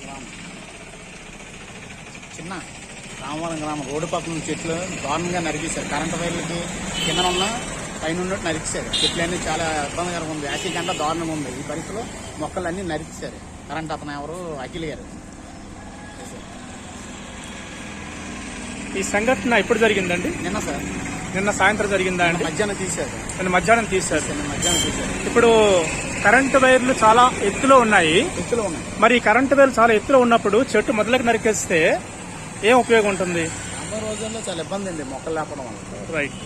గ్రామం చిన్న రామవరం గ్రామం రోడ్డు పక్కన చెట్లు దారుణంగా నరికేశారు. కరెంటు వైర్లకి కింద ఉన్న పైన ఉన్నట్టు నరికేశారు. చెట్లు అన్నీ చాలా ఇబ్బందికరంగా ఉంది. యాసీ గంట దారుణంగా ఉంది. ఈ పరిస్థితిలో మొక్కలన్నీ నరికేశారు. కరెంట్ అతను ఎవరు అఖిల్ గారు. ఈ సంఘటన ఎప్పుడు జరిగిందండి? నిన్న సార్, నిన్న సాయంత్రం జరిగిందా అండి? మధ్యాహ్నం తీశారు. నిన్న మధ్యాహ్నం తీశారు. మధ్యాహ్నం తీశారు. ఇప్పుడు కరెంటు వైర్లు చాలా ఎత్తులో ఉన్నాయి. ఎత్తులో ఉన్నాయి. మరి ఈ కరెంటు వైర్లు చాలా ఎత్తులో ఉన్నప్పుడు చెట్టు మొదలకి నరికేస్తే ఏం ఉపయోగం ఉంటుంది? 50 రోజుల్లో చాలా ఇబ్బంది అండి మొక్కలు లేపడం వల్ల. రైట్.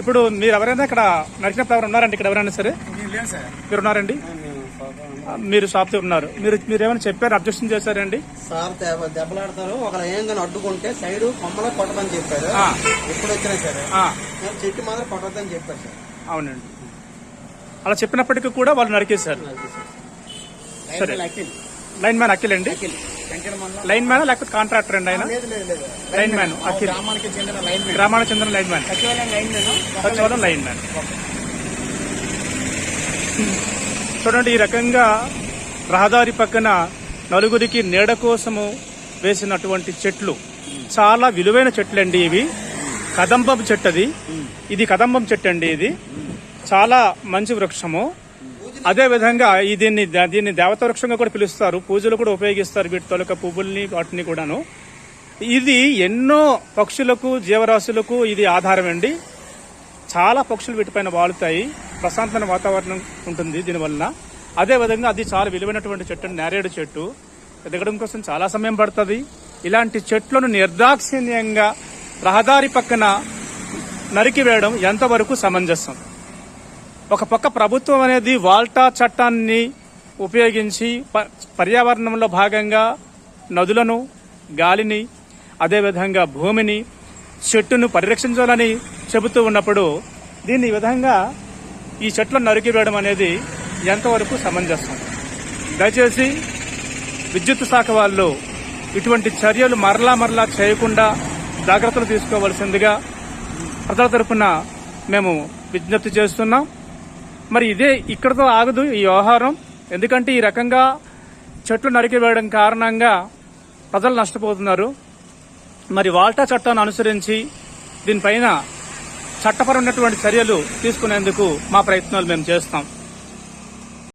ఇప్పుడు మీరు ఎవరైనా ఇక్కడ నరికినప్పుడు ఎవరు ఉన్నారండి? ఇక్కడ ఎవరైనా సరే లేదు సార్. మీరు ఉన్నారండి? మీరు షాప్ ఉన్నారు. మీరు ఏమైనా చెప్పారు, అబ్జెక్షన్ చేశారండి? సార్ దెబ్బలాడతారు, ఒకరు ఏం కానీ అడ్డుకుంటే సైడ్ కొమ్మలో కొట్టమని చెప్పారు. ఎప్పుడు వచ్చినా సరే చెట్టు మాత్రం కొట్టద్దని చెప్పారు సార్. అవునండి, అలా చెప్పినప్పటికీ కూడా వాళ్ళు నరికేశారు. సరే, లైన్ మ్యాన్ అఖిల్ అండి. లైన్ మ్యాన్ లేకపోతే కాంట్రాక్టర్ అండి ఆయన? లైన్ మ్యాన్ అఖిల్, గ్రామానికి చెందిన లైన్ మ్యాన్, సచివాలయం లైన్ మ్యాన్. చూడండి, ఈ రకంగా రహదారి పక్కన నలుగురికి నీడ కోసము వేసినటువంటి చెట్లు చాలా విలువైన చెట్లు అండి. ఇవి కదంబం చెట్టు. ఇది కదంబం చెట్టు అండి. ఇది చాలా మంచి వృక్షము. అదే విధంగా దీన్ని దేవత వృక్షంగా కూడా పిలుస్తారు. పూజలు కూడా ఉపయోగిస్తారు వీటి తొలక పువ్వుల్ని, వాటిని కూడాను. ఇది ఎన్నో పక్షులకు, జీవరాశులకు ఇది ఆధారం అండి. చాలా పక్షులు వీటిపైన వాలుతాయి. ప్రశాంతమైన వాతావరణం ఉంటుంది దీనివల్ల. అదేవిధంగా అది చాలా విలువైనటువంటి చెట్టు, నేరేడు చెట్టు. ఎదగడం కోసం చాలా సమయం పడుతుంది. ఇలాంటి చెట్లను నిర్దాక్షిణ్యంగా రహదారి పక్కన నరికివేయడం ఎంతవరకు సమంజసం? ఒక పక్క ప్రభుత్వం అనేది వాల్టా చట్టాన్ని ఉపయోగించి పర్యావరణంలో భాగంగా నదులను, గాలిని, అదేవిధంగా భూమిని, చెట్టును పరిరక్షించాలని చెబుతూ ఉన్నప్పుడు దీన్ని ఈ విధంగా ఈ చెట్లను నరికివేయడం అనేది ఎంతవరకు సమంజసం? దయచేసి విద్యుత్ శాఖ వాళ్ళు ఇటువంటి చర్యలు మరలా చేయకుండా జాగ్రత్తలు తీసుకోవాల్సిందిగా ప్రజల తరఫున మేము విజ్ఞప్తి చేస్తున్నాం. మరి ఇదే ఇక్కడతో ఆగదు ఈ వ్యవహారం. ఎందుకంటే ఈ రకంగా చెట్లు నరికివేయడం కారణంగా ప్రజలు నష్టపోతున్నారు. మరి వాల్టా చట్టాన్ని అనుసరించి దీనిపైన చట్టపరమైనటువంటి చర్యలు తీసుకునేందుకు మా ప్రయత్నాలు మేము చేస్తాం.